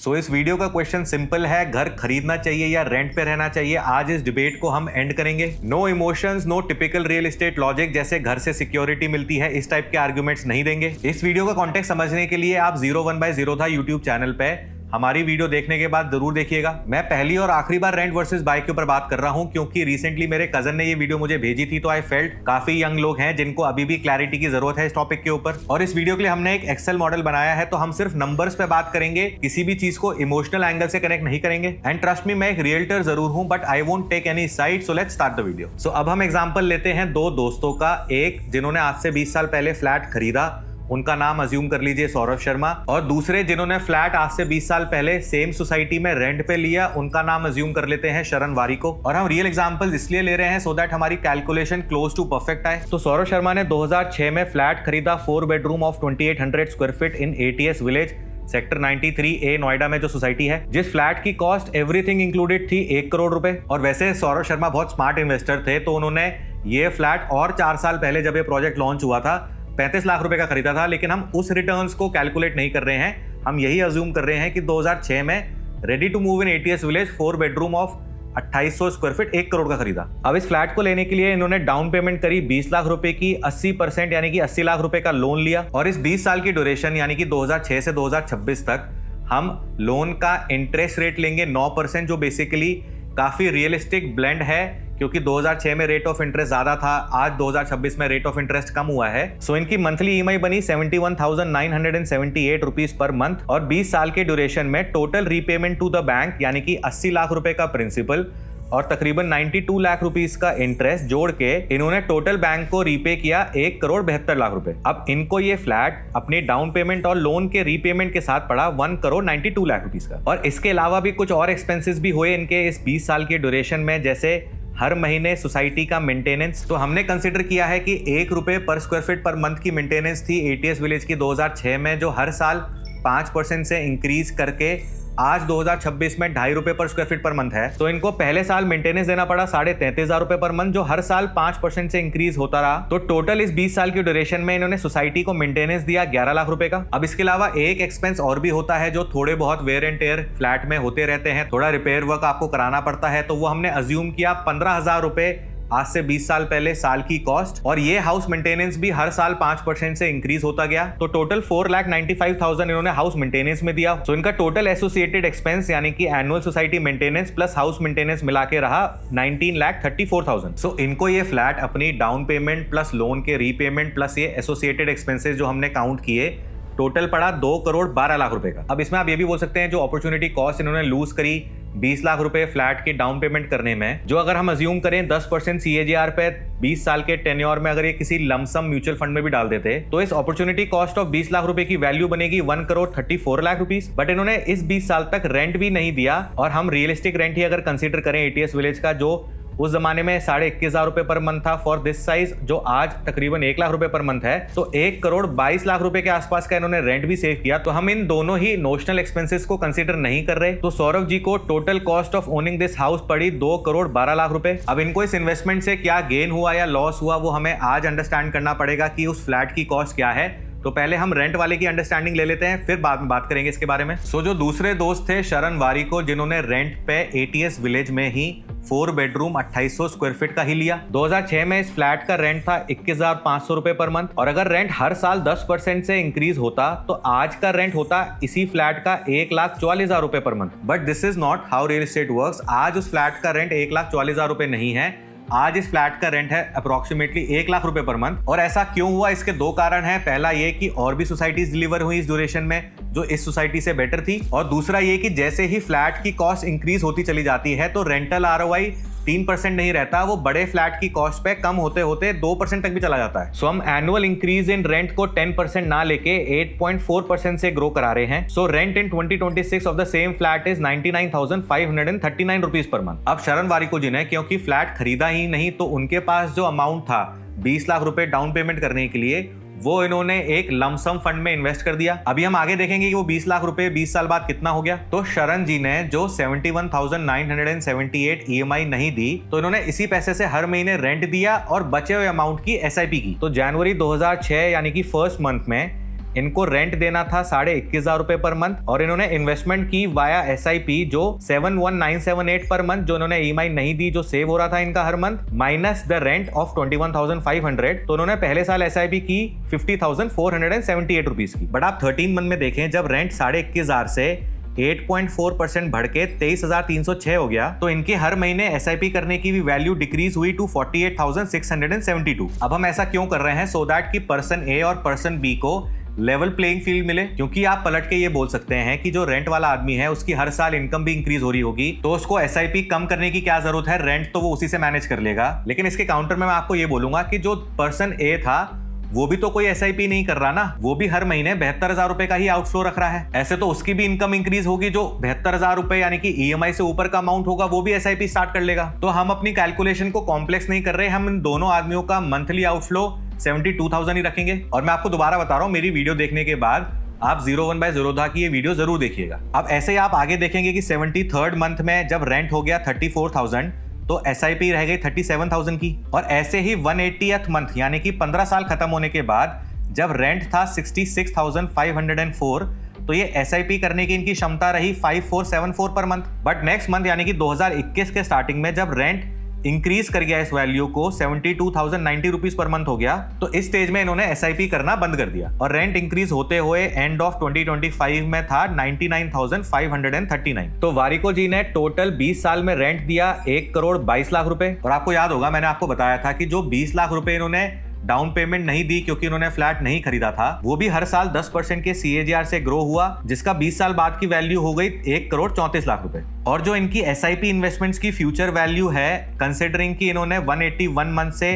सो इस वीडियो का question simple है, घर खरीदना चाहिए या रेंट पे रहना चाहिए। आज इस डिबेट को हम एंड करेंगे। No emotions, no typical real estate logic जैसे घर से सिक्योरिटी मिलती है, इस टाइप के आर्गुमेंट्स नहीं देंगे। इस वीडियो का कॉन्टेक्स्ट समझने के लिए आप 01/0 यूट्यूब चैनल पे हमारी वीडियो देखने के बाद जरूर देखिएगा। मैं पहली और आखिरी बार रेंट वर्सेस बाय के ऊपर बात कर रहा हूं क्योंकि रिसेंटली मेरे कजन ने ये वीडियो मुझे भेजी थी, तो आई फेल्ट काफी यंग लोग हैं जिनको अभी भी क्लैरिटी की जरूरत है इस टॉपिक के ऊपर। और इस वीडियो के लिए हमने एक एक्सेल मॉडल बनाया है, तो हम सिर्फ नंबर्स पे बात करेंगे, किसी भी चीज को इमोशनल एंगल से कनेक्ट नहीं करेंगे। एंड ट्रस्ट मी, मैं एक रियल्टर जरूर हूं but I won't take any side. So let's start the video. So अब हम एग्जांपल लेते हैं दो दोस्तों का, एक जिन्होंने आज से 20 साल पहले फ्लैट खरीदा, उनका नाम अज्यूम कर लीजिए सौरभ शर्मा, और दूसरे जिन्होंने फ्लैट आज से 20 साल पहले सेम सोसाइटी में रेंट पे लिया, उनका नाम अज्यूम कर लेते हैं शरण वारिको। और हम रियल एग्जांपल्स इसलिए ले रहे हैं सो दैट हमारी कैलकुलेशन क्लोज टू परफेक्ट आए। तो सौरभ शर्मा ने 2006 में फ्लैट खरीदा 4 bedroom of 2800 square feet in ATS village, sector 93A Noida में जो सोसाइटी है, जिस फ्लैट की कॉस्ट एवरीथिंग इंक्लूडेड थी 1 करोड़ रुपए। और वैसे सौरभ शर्मा बहुत स्मार्ट इन्वेस्टर थे, तो उन्होंने ये फ्लैट और 4 साल पहले जब ये प्रोजेक्ट लॉन्च हुआ था 35 लाख रुपए का खरीदा था। लेकिन हम उस रिटर्न्स को कैलकुलेट नहीं कर रहे हैं, हम यही अज्यूम कर रहे हैं कि 2006 में ready to move in ATS village 4 bedroom of 2800 square feet 1 crore का खरीदा। अब इस फ्लैट को लेने के लिए इन्होंने डाउन पेमेंट करी 20 लाख रुपए की, 80% यानी कि 80 लाख रुपए का लोन लिया। और इस 20 साल की ड्यूरेशन यानी कि 2006 से 2026 तक हम लोन का इंटरेस्ट रेट लेंगे 9%, जो बेसिकली काफी रियलिस्टिक ब्लेंड है क्योंकि 2006 में रेट ऑफ इंटरेस्ट ज्यादा था, आज 2026 में रेट ऑफ इंटरेस्ट कम हुआ है। सो इनकी मंथली EMI बनी 71,978 रुपीज पर मंथ, और 20 साल के ड्यूरेशन में total repayment to the bank यानी कि 80 लाख रुपए का प्रिंसिपल और तकरीबन 92 लाख रुपीस का इंटरेस्ट जोड़ के इन्होंने टोटल बैंक को रीपे किया 1 करोड़ 72 लाख रुपए। अब इनको ये फ्लैट अपनी डाउन पेमेंट और लोन के रीपेमेंट के साथ पड़ा 1 करोड़ 92 लाख रुपीस का। और इसके अलावा भी कुछ और एक्सपेंसेस भी हुए इनके इस 20 साल के ड्यूरेशन में, जैसे हर महीने सोसाइटी का मेंटेनेंस। तो हमने कंसीडर किया है कि 1 रुपए पर स्क्वायर फीट पर मंथ की मेंटेनेंस थी ATS विलेज की 2006 में, जो हर साल 5% से इंक्रीज करके आज 2026 में 2.5 रुपए पर स्क्वायर फीट पर मंथ है। तो इनको पहले साल मेंटेनेंस देना पड़ा 33,500 रुपए पर मंथ, जो हर साल 5% से इंक्रीज होता रहा। तो टोटल इस 20 साल की ड्यूरेशन में इन्होंने सोसाइटी को मेंटेनेंस दिया 11 लाख रुपए का। अब इसके अलावा एक एक्सपेंस और भी होता है जो थोड़े बहुत वेयर एंड टेयर फ्लैट में होते रहते हैं, थोड़ा रिपेयर वर्क आपको कराना पड़ता है, तो वो हमने अज्यूम किया 15,000 रुपए आज से 20 साल पहले साल की कॉस्ट। और ये हाउस मेंटेनेंस भी हर साल 5% से इंक्रीज होता गया, तो टोटल 4,95,000 इन्होंने हाउस मेंटेनेंस में दिया। तो इनका टोटल एसोसिएटेड एक्सपेंस यानी कि annual society maintenance plus house maintenance मिला के रहा 19,34,000। सो इनको ये फ्लैट अपनी डाउन पेमेंट प्लस लोन के रीपेमेंट प्लस ये एसोसिएटेड एक्सपेंसेस जो हमने काउंट किए, टोटल पड़ा 2 करोड़ 12 लाख रुपए का। अब इसमें आप ये भी बोल सकते हैं जो अपॉर्चुनिटी कॉस्ट इन्होंने लूज करी 20 लाख रुपए फ्लैट की डाउन पेमेंट करने में, जो अगर हम अज्यूम करें 10% CAGR पे 20 साल के टेन्योर में अगर ये किसी लमसम म्यूचुअल फंड में भी डाल देते, तो इस अपॉर्चुनिटी कॉस्ट ऑफ 20 लाख रुपए की वैल्यू बनेगी 1 करोड़ 34 लाख रुपीस। बट इन्होंने इस 20 साल तक रेंट भी नहीं दिया, और हम रियलिस्टिक रेंट ही अगर कंसीडर करें ATS विलेज का, जो उस जमाने में 21,500 रुपए पर मंथ था फॉर दिस साइज, जो आज तकरीबन 1 लाख रुपए पर मंथ है, तो 1 करोड़ 22 लाख रुपए के आसपास का इन्होंने रेंट भी सेव किया। तो हम इन दोनों ही नोशनल एक्सपेंसेस को कंसीडर नहीं कर रहे। तो सौरभ जी को total cost of owning this house पड़ी 2 करोड़ 12 लाख रुपए। अब इनको इस इन्वेस्टमेंट से क्या गेन हुआ या लॉस हुआ, वो हमें आज अंडरस्टैंड करना पड़ेगा कि उस फ्लैट की कॉस्ट क्या है। तो पहले हम रेंट वाले की अंडरस्टैंडिंग ले लेते हैं, फिर बाद में बात करेंगे इसके बारे में। सो जो दूसरे दोस्त थे शरण वारिको, जिन्होंने रेंट पे ATS विलेज में ही 4 बेडरूम 2800 स्क्वायर फीट का ही लिया। 2006 में इस फ्लैट का रेंट था 21,500 रुपए पर मंथ, और अगर रेंट हर साल 10% से इंक्रीज होता तो आज का रेंट होता इसी फ्लैट का 1,44,000 रुपए per month. But this is not how real estate works. आज उस फ्लैट का रेंट 1,44,000 रुपए नहीं है, आज इस फ्लैट का रेंट है अप्रोक्सीमेटली 1 लाख रुपए पर मंथ। और ऐसा क्यों हुआ, इसके 2 कारण हैं। पहला ये कि और भी सोसाइटीज डिलीवर हुई इस ड्यूरेशन में जो इस सोसाइटी से बेटर थी, और दूसरा ये कि जैसे ही फ्लैट की कॉस्ट इंक्रीज होती चली जाती है तो रेंटल ROI 3% नहीं रहता, वो बड़े फ्लैट की कॉस्ट पे कम होते होते 2% तक भी चला जाता है। सो हम एनुअल इंक्रीज इन रेंट को 10% ना लेके 8.4% से ग्रो करा रहे हैं। So rent in 2026 of the same flat is 99,539 rupees per month. अब शरण वारिको जी ने क्योंकि फ्लैट खरीदा ही नहीं, तो उनके पास जो अमाउंट था 20 लाख रुपए डाउन पेमेंट करने के लिए, वो इन्होंने एक लमसम फंड में इन्वेस्ट कर दिया। अभी हम आगे देखेंगे कि वो 20 लाख रुपए 20 साल बाद कितना हो गया। तो शरण जी ने जो 71,978 EMI नहीं दी, तो इन्होंने इसी पैसे से हर महीने रेंट दिया और बचे हुए अमाउंट की SIP की। तो जनवरी 2006 यानी कि फर्स्ट मंथ में इनको रेंट देना था 21,500 रुपए पर मंथ और इन्होंने इन्वेस्टमेंट की वाया SIP जो 71978 पर मंथ, जो इन्होंने EMI नहीं दी, जो सेव हो रहा था इनका हर month, minus the rent of 21,500। तो उन्होंने पहले साल SIP की 50,478 रुपीज की। बट आप 13 मंथ में देखें, जब रेंट 21,500 से 8.4% बढ़ के 23,306 हो गया, तो इनके हर महीने SIP करने की भी वैल्यू डिक्रीज हुई टू 48,672। अब हम ऐसा क्यों कर रहे हैं? सो दैट कि पर्सन A और पर्सन B को लेवल प्लेइंग फील्ड मिले। क्योंकि आप पलट के ये बोल सकते हैं कि जो रेंट वाला आदमी है उसकी हर साल इनकम भी इंक्रीज हो रही होगी, तो उसको SIP कम करने की क्या जरूरत है, रेंट तो वो उसी से मैनेज कर लेगा। लेकिन इसके काउंटर में मैं आपको ये बोलूंगा कि जो पर्सन A था वो भी तो कोई SIP नहीं कर रहा ना, वो भी हर महीने 72,000 रुपए का ही आउटफ्लो रख रहा है। ऐसे तो उसकी भी इनकम इंक्रीज होगी, जो 72,000 रुपए यानी कि EMI से ऊपर का अमाउंट होगा वो भी SIP स्टार्ट कर लेगा। तो हम अपनी कैलकुलेशन को कॉम्प्लेक्स नहीं कर रहे, हम इन दोनों आदमियों का मंथली आउटफ्लो 72,000 ही रखेंगे। और मैं आपको दोबारा बता रहा हूँ, मेरी वीडियो देखने के बाद आप 01 by Zerodha की ये वीडियो जरूर देखिएगा। अब ऐसे ही आप आगे देखेंगे कि 73rd मंथ में जब रेंट हो गया 34,000 तो SIP रह गई 37,000 की। और ऐसे ही 180th मंथ यानी कि 15 साल खत्म होने के बाद जब रेंट था 66,504 तो ये SIP करने की इनकी क्षमता रही 5474 per month. But next month यानी कि 2021 के स्टार्टिंग में जब रेंट इंक्रीज कर गया इस वैल्यू को 72,090 रुपीज पर मंथ हो गया, तो इस स्टेज में इन्होंने SIP करना बंद कर दिया और रेंट इंक्रीज होते हुए एंड ऑफ 2025 में था 99,539। तो वारिको जी ने टोटल 20 साल में रेंट दिया 1,22,00,000 रुपए। और आपको याद होगा मैंने आपको बताया था कि जो 20 लाख रुपए इन्होंने डाउन पेमेंट नहीं दी क्योंकि उन्होंने फ्लैट नहीं खरीदा था, वो भी हर साल 10% के CAGR से ग्रो हुआ, जिसका 20 साल बाद की वैल्यू हो गई 1,34,00,000 रुपए। और जो इनकी SIP इन्वेस्टमेंट्स की फ्यूचर वैल्यू है, कंसिडरिंग कि इन्होंने 181 मंथ से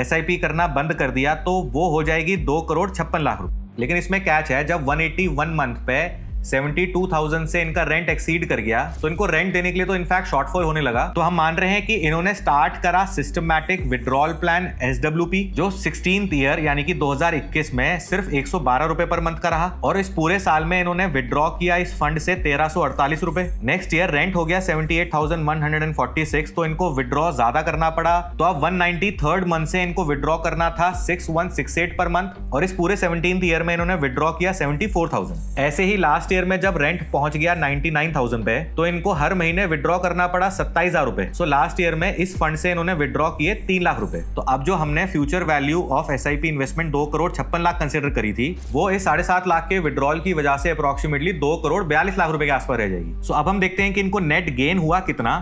SIP करना बंद कर दिया, तो वो हो जाएगी 2,56,00,000 रुपए। लेकिन इसमें कैच है, जब 181 मंथ पे 72,000 से इनका रेंट एक्सीड कर गया तो इनको रेंट देने के लिए तो इनफैक्ट शॉर्टफॉल होने लगा। तो हम मान रहे हैं कि इन्होंने स्टार्ट करा सिस्टमैटिक विड्रॉल प्लान SWP, जो 16th ईयर यानी कि 2021 में सिर्फ 112 रुपए पर मंथ का रहा और इस पूरे साल में इन्होंने विड्रॉ किया इस फंड से 1,348 रुपए। नेक्स्ट ईयर रेंट हो गया 78,146, तो इनको विड्रॉ ज्यादा करना पड़ा। तो अब 193rd मंथ से इनको विड्रॉ करना था 6168 पर मंथ और इस पूरे 17th ईयर में इन्होंने विड्रॉ किया 74,000। ऐसे ही लास्ट ईयर में जब रेंट पहुंच गया 99,000 पे, तो इनको हर महीने विड्रॉ करना पड़ा 27,000 रुपए। सो लास्ट ईयर में इस फंड से इन्होंने विड्रॉ किए 3 लाख रुपए। तो अब जो हमने future value of SIP investment 2,56,00,000 consider करी थी, वो इस 7.5 लाख के विड्रॉल की वजह से अप्रोक्सीमेटली 2,42,00,000 रुपए के आसपास रह जाएगी। सो अब हम देखते हैं कि इनको नेट गेन हुआ कितना।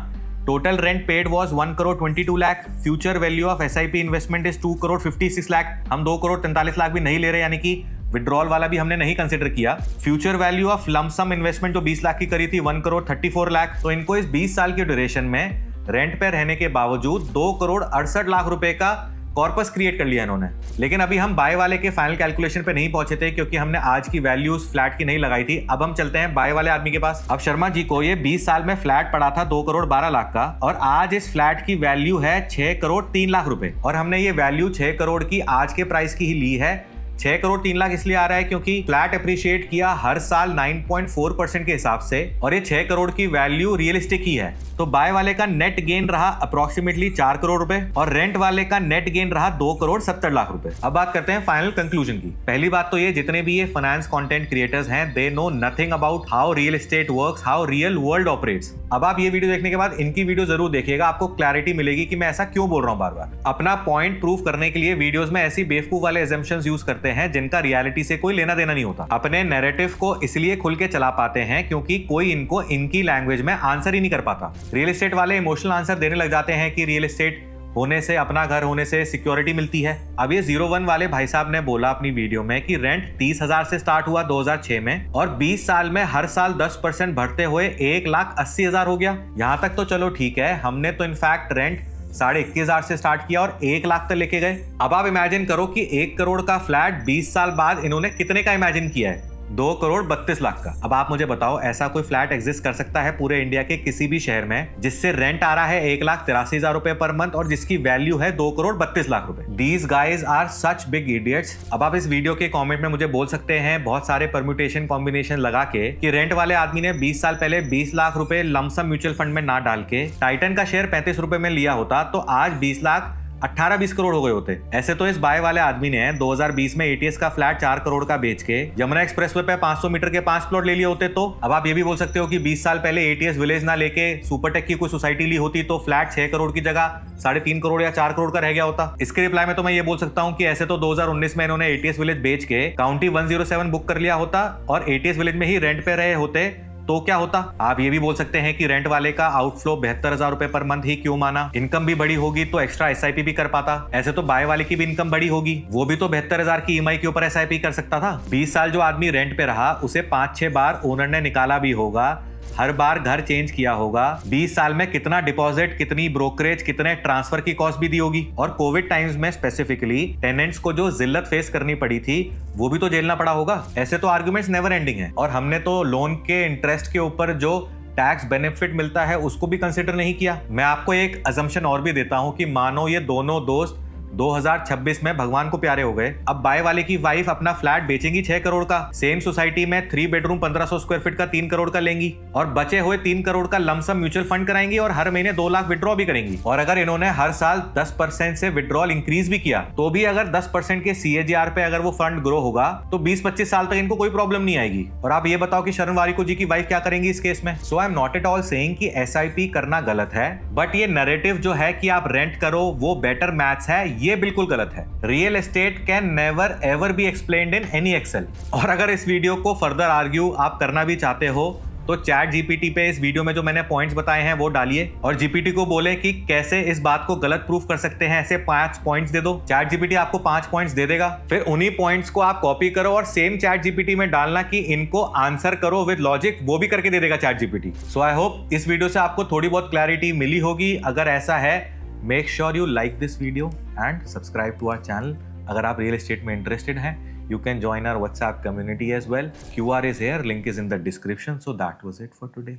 Total rent paid was 1,22,00,000। Future value of SIP investment is 2,56,00,000। हम 2,43,00,000 भी नहीं ले रहे, यानी कि विड्रॉल वाला भी हमने नहीं कंसिडर किया। Future value of lump sum investment जो 20 लाख की करी थी 1,34,00,000। तो इनको इस 20 साल की ड्यूरेशन में रेंट पे रहने के बावजूद 2,68,00,000 रुपए का कॉर्पस क्रिएट कर लिया इन्होंने। लेकिन अभी हम बाय वाले के फाइनल कैलकुलेशन पे नहीं पहुंचे थे क्योंकि हमने आज की वैल्यू उस फ्लैट की नहीं लगाई थी। अब हम चलते हैं बाय वाले आदमी के पास। अब शर्मा जी को ये 20 साल में फ्लैट पड़ा था 2,12,00,000 का और आज इस फ्लैट की वैल्यू है 6,03,00,000 रुपए और हमने ये वैल्यू 6 करोड़ की आज के प्राइस की ही ली है। 6,03,00,000 इसलिए आ रहा है क्योंकि फ्लैट अप्रिशिएट किया हर साल 9.4% के हिसाब से और ये 6 करोड़ की वैल्यू रियलिस्टिक ही है। तो बाय वाले का नेट गेन रहा अप्रोक्सीमेटली 4 करोड़ रुपए और रेंट वाले का नेट गेन रहा 2,70,00,000 रुपए। अब बात करते हैं फाइनल कंक्लूजन की। पहली बात तो ये, जितने भी ये फाइनेंस कंटेंट क्रिएटर्स हैं, they know nothing about how real estate works, how real world operates. अब आप ये वीडियो देखने के बाद इनकी वीडियो जरूर देखिएगा, आपको क्लैरिटी मिलेगी कि मैं ऐसा क्यों बोल रहा हूं बार बार। अपना पॉइंट प्रूव करने के लिए वीडियोस में ऐसी बेवकूफ वाले एजम्पशंस यूज करते हैं जिनका रियलिटी से कोई लेना देना नहीं होता। अपने नैरेटिव को इसलिए खुल के चला पाते हैं क्योंकि कोई इनको इनकी लैंग्वेज में आंसर ही नहीं कर पाता। रियल एस्टेट वाले इमोशनल आंसर देने लग जाते हैं कि रियल एस्टेट होने से, अपना घर होने से सिक्योरिटी मिलती है। अब ये 01 वाले भाई साहब ने बोला अपनी वीडियो में कि रेंट 30,000 से स्टार्ट हुआ 2006 में और 20 साल में हर साल 10% बढ़ते हुए 1,80,000 हो गया। यहां तक तो चलो ठीक है, हमने तो इनफैक्ट रेंट 21,500 से स्टार्ट किया और 1 लाख तक लेके गए। अब आप इमेजिन करो कि 1 करोड़ का फ्लैट 20 साल बाद इन्होंने कितने का इमेजिन किया है, 2,32,00,000 का। अब आप मुझे बताओ, ऐसा कोई फ्लैट एग्जिस्ट कर सकता है पूरे इंडिया के किसी भी शहर में जिससे रेंट आ रहा है 1,83,000 रुपए पर मंथ और जिसकी वैल्यू है 2,32,00,000 रुपए। These guys are such big idiots. अब आप इस वीडियो के कमेंट में मुझे बोल सकते हैं बहुत सारे परम्यूटेशन कॉम्बिनेशन लगा के कि रेंट वाले आदमी ने 20 साल पहले 20 लाख रुपए लमसम म्यूचुअल फंड में ना डाल के टाइटन का शेयर 35 रुपए में लिया होता तो आज 20 लाख 18-20 करोड़ हो गए होते। ऐसे तो इस बाय वाले आदमी ने 2020 में एटीएस का फ्लैट 4 करोड़ का बेच के यमुना एक्सप्रेसवे पे 500 मीटर के 5 प्लॉट ले लिए होते। तो अब आप ये भी बोल सकते हो कि 20 साल पहले एटीएस विलेज ना लेके सुपरटेक की कोई सोसाइटी ली होती तो फ्लैट 6 करोड़ की जगह 3.5 करोड़ या 4 करोड़ का रह गया होता। इसके रिप्लाई में तो मैं ये बोल सकता हूं कि ऐसे तो 2019 में इन्होंने एटीएस विलेज बेच के काउंटी 107 बुक कर लिया होता और एटीएस विलेज में ही रेंट पे रहे होते तो क्या होता। आप ये भी बोल सकते हैं कि रेंट वाले का आउटफ्लो 72,000 रुपए पर मंथ ही क्यों माना। इनकम भी बड़ी होगी तो एक्स्ट्रा एसआईपी भी कर पाता। ऐसे तो बाय वाले की भी इनकम बड़ी होगी, वो भी तो 72,000 की ईएमआई के ऊपर एसआईपी कर सकता था। 20 साल जो आदमी रेंट पे रहा उसे 5-6 बार ओनर ने निकाला भी होगा, हर बार घर चेंज किया होगा। 20 साल में कितना डिपॉजिट, कितनी ब्रोकरेज, कितने ट्रांसफर की कॉस्ट भी दी होगी। और कोविड टाइम्स में स्पेसिफिकली टेनेंट्स को जो जिल्लत फेस करनी पड़ी थी वो भी तो झेलना पड़ा होगा। ऐसे तो आर्गुमेंट्स नेवर एंडिंग है। और हमने तो लोन के इंटरेस्ट के ऊपर जो टैक्स बेनिफिट मिलता है उसको भी कंसिडर नहीं किया। मैं आपको एक अजम्पशन और भी देता हूं कि मानो ये दोनों दोस्त 2026 में भगवान को प्यारे हो गए। अब बाय वाले की वाइफ अपना फ्लैट बेचेंगी 6 करोड़ का, सेम सोसाइटी में 3 बेडरूम 1500 स्क्वायर फीट का 3 करोड़ का लेंगी और बचे हुए 3 करोड़ का लमसम म्यूचुअल फंड कराएंगी और हर महीने 2 लाख विड्रॉ भी करेंगी। और अगर इन्होंने हर साल 10% से विड्रॉल इंक्रीज भी किया तो भी अगर 10% के CAGR पे अगर वो फंड ग्रो होगा तो 20-25 साल तक इनको कोई प्रॉब्लम नहीं आएगी। और आप ये बताओ कि शरण वारिको जी की वाइफ क्या करेंगी इस केस में। So I am not at all saying कि SIP करना गलत है, बट ये नैरेटिव जो है कि आप रेंट करो वो बेटर मैथ्स है, ये बिल्कुल गलत है। Real estate can never ever be explained in any Excel. और अगर इस वीडियो को फर्दर आर्ग्यू आप करना भी चाहते हो तो चैट जीपीटी पे इस वीडियो में जो मैंने पॉइंट्स बताए हैं वो डालिए और जीपीटी को बोले कि कैसे इस बात को गलत प्रूफ कर सकते हैं। ऐसे 5 पॉइंट्स दे दो, चैट जीपीटी आपको 5 पॉइंट्स दे देगा। फिर उन्हीं पॉइंट्स को आप कॉपी करो और सेम चैट जीपीटी में डालना कि इनको आंसर करो विद लॉजिक, वो भी करके दे देगा chat GPT. So I hope इस वीडियो से आपको थोड़ी बहुत क्लैरिटी मिली होगी। अगर ऐसा है, make sure you like this video and subscribe to our channel. अगर आप रियल एस्टेट में इंटरेस्टेड हैं, you can join our WhatsApp community as well. QR is here, link is in the description. So that was it for today.